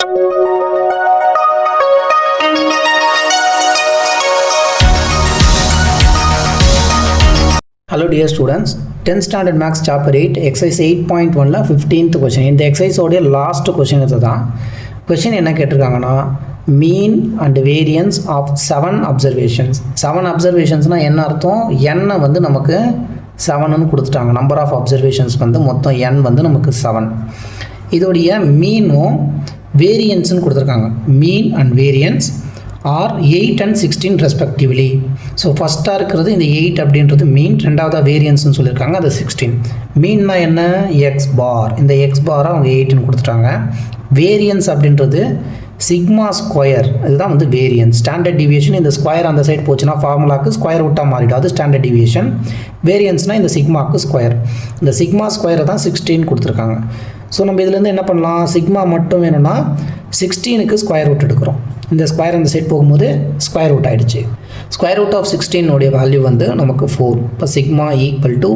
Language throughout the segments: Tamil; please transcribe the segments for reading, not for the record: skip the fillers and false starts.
Hello dear students, 10th standard maths chapter 8 exercise 8.1 15th question. இந்த exercise ஓட last question இதுதான். question என்ன கேட்டிருக்காங்கன்னா mean and variance of 7 observations. 7 observationsனா என்ன அர்த்தம்? n வந்து நமக்கு 7 ன்னு கொடுத்துட்டாங்க. number of observations வந்து மொத்தம் n வந்து நமக்கு 7. இதோடைய மீனும் வேரியன்ஸ்னு கொடுத்துருக்காங்க. Mean and variance are 8 and 16 respectively. So ஃபஸ்ட்டாக இருக்கிறது இந்த 8 அப்படின்றது மீன், ரெண்டாவதாக வேரியன்ஸ்னு சொல்லியிருக்காங்க, அது 16. மீன்னா என்ன? எக்ஸ் பார். இந்த எக்ஸ் பாரை அவங்க 8ன்னு கொடுத்துட்டாங்க. வேரியன்ஸ் அப்படின்றது சிக்மா ஸ்கொயர், இதுதான் வந்து வேரியன்ஸ். ஸ்டாண்டர்ட் டிவியேஷன் இந்த ஸ்கொயர் அந்த சைடு போச்சுன்னா ஃபார்முலாக்கு ஸ்கொயர் விட்டால் மாறிடும், அது ஸ்டாண்டர்ட் டிவியேஷன். வேரியன்ஸ்னால் இந்த சிக்மாவுக்கு ஸ்கொயர். இந்த சிக்மா ஸ்கொயரை தான் 16 கொடுத்துருக்காங்க. ஸோ நம்ம இதுலேருந்து என்ன பண்ணலாம்? சிக்மா மட்டும் வேணும்னா 16க்கு ஸ்கொயர் ரூட் எடுக்கிறோம். இந்த ஸ்கொயர் அந்த சைட் போகும்போது ஸ்கொயர் ரூட் ஆகிடுச்சு. ஸ்கொயர் ரூட் ஆஃப் 16 வேல்யூ வந்து நமக்கு 4. இப்போ sigma equal to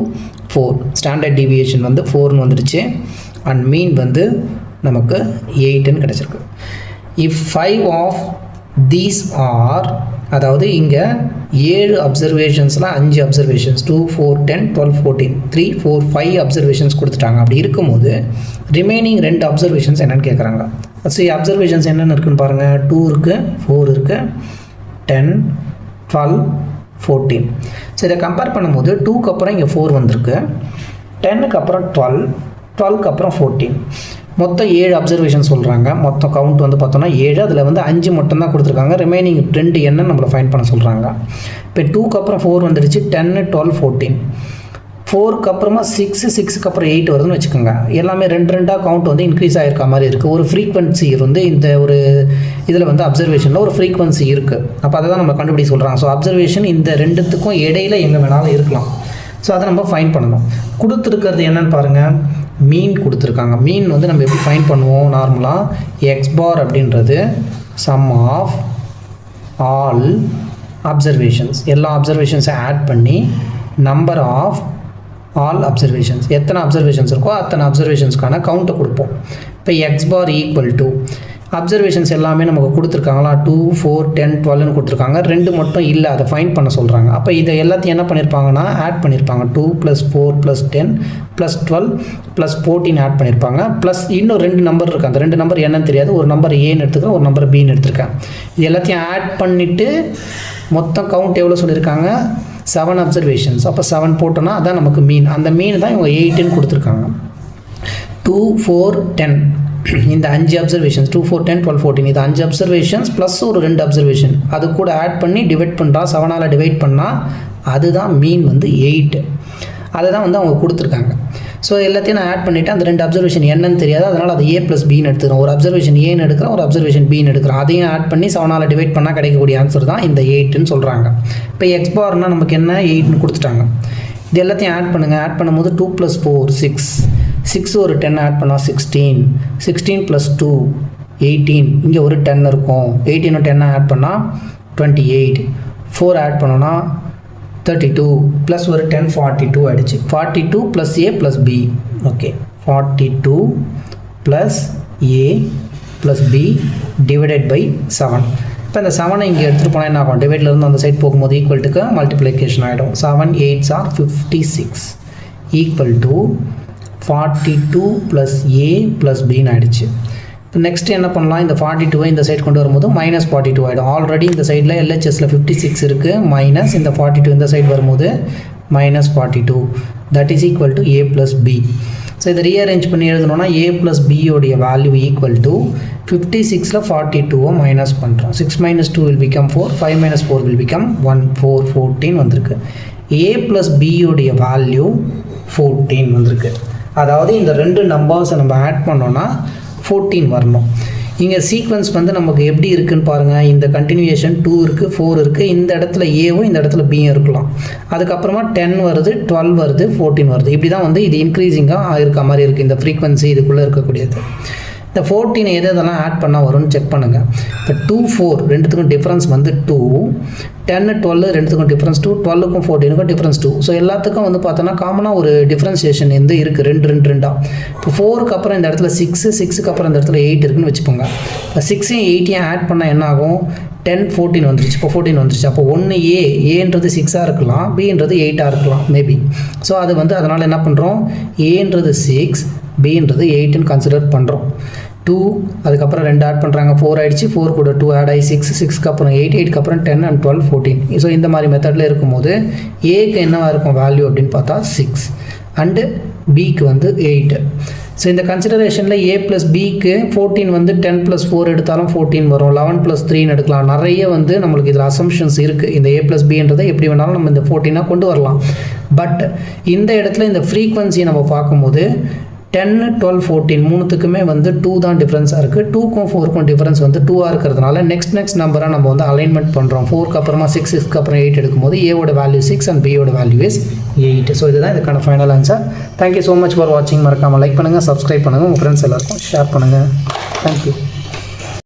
4. Standard deviation வந்து 4ன்னு வந்துடுச்சு. அண்ட் மீன் வந்து நமக்கு 8ன்னு கிடச்சிருக்கு. இஃப் 5 ஆஃப் தீஸ் ஆர், அதாவது இங்கே 7 அப்சர்வேஷன்ஸில் 5 அப்சர்வேஷன்ஸ் 2, 4, 10, 12, 14, 3, 4, 5 அப்சர்வேஷன்ஸ் கொடுத்துட்டாங்க. அப்படி இருக்கும்போது ரிமைனிங் 2 அப்சர்வேஷன்ஸ் என்னென்னு கேட்குறாங்க. ஸோ அப்சர்வேஷன்ஸ் என்னென்னு இருக்குன்னு பாருங்கள். 2 இருக்குது, 4 இருக்குது, 10, 12, 14. ஸோ இதை கம்பேர் பண்ணும்போது 2க்கு அப்புறம் இங்கே 4 வந்திருக்கு, 10க்கு அப்புறம் 12, 12க்கு அப்புறம் 14. மொத்தம் 7 அப்சர்வேஷன் சொல்கிறாங்க. மொத்தம் கவுண்ட் வந்து பார்த்தோன்னா 7. அதில் வந்து 5 மட்டும்தான் கொடுத்துருக்காங்க. ரிமைனிங் 2 என்னன்னு நம்மளை ஃபைண்ட் பண்ண சொல்கிறாங்க. இப்போ 2க்கு அப்புறம் 4 வந்துடுச்சு, 10, 12, 14. 4க்கு அப்புறமா 6, 6க்கு அப்புறம் 8 வருதுன்னு வச்சுக்கோங்க. எல்லாமே 2 கவுண்ட் வந்து இன்க்ரீஸ் ஆகிருக்க மாதிரி இருக்குது. ஒரு ஃப்ரீக்வன்சி வந்து இந்த ஒரு இதில் வந்து அப்சர்வேஷனில் ஒரு ஃப்ரீக்வன்சி இருக்குது. அப்போ அதை தான் நம்ம கண்டுபிடிக்க சொல்கிறாங்க. ஸோ அப்சர்வேஷன் இந்த 2த்துக்கும் இடையில எங்கே வேணாலும் இருக்கலாம். ஸோ அதை நம்ம ஃபைண்ட் பண்ணணும். கொடுத்துருக்கிறது என்னென்னு பாருங்கள். மீன் கொடுத்துருக்காங்க. மீன் வந்து நம்ம எப்படி ஃபைண்ட் பண்ணுவோம்? நார்மலாக எக்ஸ் பார் அப்படின்றது சம் ஆஃப் ஆல் அப்சர்வேஷன்ஸ், எல்லா அப்சர்வேஷன்ஸை ஆட் பண்ணி நம்பர் ஆஃப் ஆல் அப்சர்வேஷன்ஸ், எத்தனை அப்சர்வேஷன்ஸ் இருக்கோ அத்தனை அப்சர்வேஷன்ஸ்க்கான கவுண்ட்டை கொடுப்போம். இப்போ X bar equal to observations எல்லாமே நமக்கு கொடுத்துருக்காங்களா? 2, 4, 10, 12ன்னு கொடுத்துருக்காங்க. 2 மட்டும் இல்லை, அதை ஃபைண்ட் பண்ண சொல்கிறாங்க. அப்போ இதை எல்லாத்தையும் என்ன பண்ணியிருப்பாங்கன்னா ஆட் பண்ணியிருப்பாங்க. 2 + 4 + 10 + 12 + 14 ஆட் பண்ணியிருப்பாங்க. ப்ளஸ் இன்னும் 2 நம்பர் இருக்குது. அந்த 2 நம்பர் என்னன்னு தெரியாது. ஒரு நம்பர் ஏன்னு எடுத்துக்கிறேன், ஒரு நம்பர் பின்னு எடுத்துருக்கேன். இது எல்லாத்தையும் ஆட் பண்ணிவிட்டு மொத்தம் கவுண்ட் எவ்வளோ சொல்லியிருக்காங்க? 7 அப்சர்வேஷன்ஸ். அப்போ 7 போட்டோன்னா அதான் நமக்கு மீன். அந்த மீன் தான் இவங்க 8ன்னு கொடுத்துருக்காங்க. 2, 4, 10 இந்த 5 அப்சர்வேஷன்ஸ் 2, 4, 10, 12, 14 இது 5 அப்சர்வேஷன்ஸ் ப்ளஸ் ஒரு 2 அப்சர்வேஷன் அது கூட ஆட் பண்ணி டிவைட் பண்ணுறா. 7ஆல் டிவைட் பண்ணால் அதுதான் மீன் வந்து 8. அதை தான் வந்து அவங்க கொடுத்துருக்காங்க. ஸோ எல்லாத்தையும் நான் ஆட் பண்ணிவிட்டு அந்த 2 அப்சர்வேஷன் என்னன்னு தெரியாது, அதனால் அது A + Bன்னு எடுத்துக்கிறோம். ஒரு அப்சர்வேஷன் ஏன்னு எடுக்கிறோம், ஒரு அப்சர்வேஷன் பின்னு எடுக்கிறோம். அதையும் ஆட் பண்ணி 7ஆல் டிவைட் பண்ணால் கிடைக்கக்கூடிய ஆன்சர் தான் இந்த 8ன்னு சொல்கிறாங்க. இப்போ எக்ஸ் பார்னால் நமக்கு என்ன 8ன்னு கொடுத்துட்டாங்க. இது எல்லாத்தையும் ஆட் பண்ணுங்கள். ஆட் பண்ணும்போது 2 + 4 6, 6 ஒரு 10 ஆட் பண்ணால் 16, 16 + 2 18, இங்கே ஒரு 10 இருக்கும். 18 10 ஆட் பண்ணால் 28, 4 ஆட் பண்ணோன்னா 32 ப்ளஸ் ஒரு 10 42 ஆகிடுச்சு. 42 + A + B. Okay, 42 + A + B divided by 7. இப்போ இந்த 7 இங்கே எடுத்துகிட்டு போனால் என்ன ஆகும்? டிவைட்லேருந்து அந்த சைட் போகும்போது ஈக்குவல்ட்டுக்கு மல்டிப்ளிகேஷன் ஆகிடும். 7 8s are 56 equal to 42 + A + Bன்னு ஆகிடுச்சு. இப்போ நெக்ஸ்ட் என்ன பண்ணலாம்? இந்த 42 இந்த சைட் கொண்டு வரும்போது -42 ஆகிடும். ஆல்ரெடி இந்த சைடில் LHSல 56 இருக்குது, மைனஸ் இந்த 42 இந்த சைடு வரும்போது -42 that is equal to A + B. So இதை ரீஅரேஞ்ச் பண்ணி எழுதணும்னா A + B உடைய வேல்யூ ஈக்குவல் டு 56ல் 42 மைனஸ் பண்ணுறோம். 6 - 2 will become 4, 5 - 4 will become 1, 4, 14 வந்திருக்கு. A + B உடைய வேல்யூ 14 வந்திருக்கு. அதாவது இந்த 2 நம்பர்ஸை நம்ம ஆட் பண்ணோன்னா 14 வரணும். இங்கே சீக்வன்ஸ் வந்து நமக்கு எப்படி இருக்குன்னு பாருங்கள். இந்த கண்டினியூஷன் 2 இருக்குது, 4 இருக்குது. இந்த இடத்துல ஏவும் இந்த இடத்துல பியும் இருக்கலாம். அதுக்கப்புறமா 10 வருது, 12 வருது, 14 வருது. இப்படி தான் வந்து இது இன்க்ரீஸிங்காக இருக்க மாதிரி இருக்குது. இந்த ஃப்ரீக்வன்சி இதுக்குள்ளே இருக்கக்கூடியது. இந்த 14 எதெல்லாம் ஆட் பண்ணால் வரும்னு செக் பண்ணுங்கள். இப்போ 2 4 ரெண்டுத்துக்கும் டிஃப்ரென்ஸ் வந்து 2, 10 12 ரெண்டுத்துக்கும் டிஃப்ரென்ஸ் 2, 12க்கும் 14க்கும் டிஃப்ரென்ஸ் 2. ஸோ எல்லாத்துக்கும் வந்து பார்த்தோன்னா காமனாக ஒரு டிஃப்ரென்சியேஷன் வந்து இருக்குது, 2 இப்போ 4க்கு அப்புறம் இந்த இடத்துல 6, 6க்கு அப்புறம் இந்த இடத்துல 8 இருக்குன்னு வச்சுப்போங்க. இப்போ 6ஐயும் 8ஐயும் ஆட் பண்ணால் என்ன ஆகும்? 10 14 வந்துருச்சு. இப்போ 14 வந்துருச்சு. அப்போ 1A ஏன்றது 6ஆக இருக்கலாம், பின்றது 8ஆக இருக்கலாம் மேபி. ஸோ அது வந்து அதனால் என்ன பண்ணுறோம், ஏன்றது 6, பின்றது 8ன்னு கன்சிடர் பண்ணுறோம். 2 அதுக்கப்புறம் 2 ஆட் பண்ணுறாங்க, 4 ஆகிடுச்சு. 4 கூட 2 ஆட் ஆகி 6, 6க்கு அப்புறம் 8, 8க்கு அப்புறம் 10 and 12 14. ஸோ இந்த மாதிரி மெத்தடில் இருக்கும்போது ஏக்கு என்னவாக இருக்கும் வேல்யூ அப்படின்னு பார்த்தா 6 அண்டு பிக்கு வந்து 8. ஸோ இந்த கன்சிடரேஷனில் ஏ ப்ளஸ் பிக்கு 14 வந்து 10 + 4 எடுத்தாலும் 14 வரும், 11 + 3 எடுக்கலாம். நிறைய வந்து நம்மளுக்கு இதில் அசம்ஷன்ஸ் இருக்குது. இந்த ஏ ப்ளஸ் பின்றதை எப்படி வேணாலும் நம்ம இந்த 14ஆக கொண்டு வரலாம். பட் இந்த இடத்துல இந்த ஃப்ரீக்வன்சியை நம்ம பார்க்கும்போது 10 12 14 மூணுத்துக்குமே வந்து 2 தான் டிஃப்ரென்ஸாக இருக்குது. 2க்கும் 4க்கும் டிஃப்ரென்ஸ் வந்து 2ஆக இருக்கிறதுனால நெக்ஸ்ட் நம்பராக நம்ம வந்து அலைன்மெண்ட் பண்ணுறோம். 4க்கு அப்புறமா 6, 6க்கு அப்புறம் 8 எடுக்கும்போது ஏவோட வேல்யூ 6 அண்ட் பியோட வேல்யூ இஸ் 8. ஸோ இதுதான் இதுக்கான final answer. Thank you so much for வாட்சிங். மறக்காமல் லைக் பண்ணுங்கள், சப்ஸ்கிரைப் பண்ணுங்கள், உங்கள் ஃப்ரெண்ட்ஸ் எல்லாருக்கும் ஷேர் பண்ணுங்கள். தேங்க்யூ.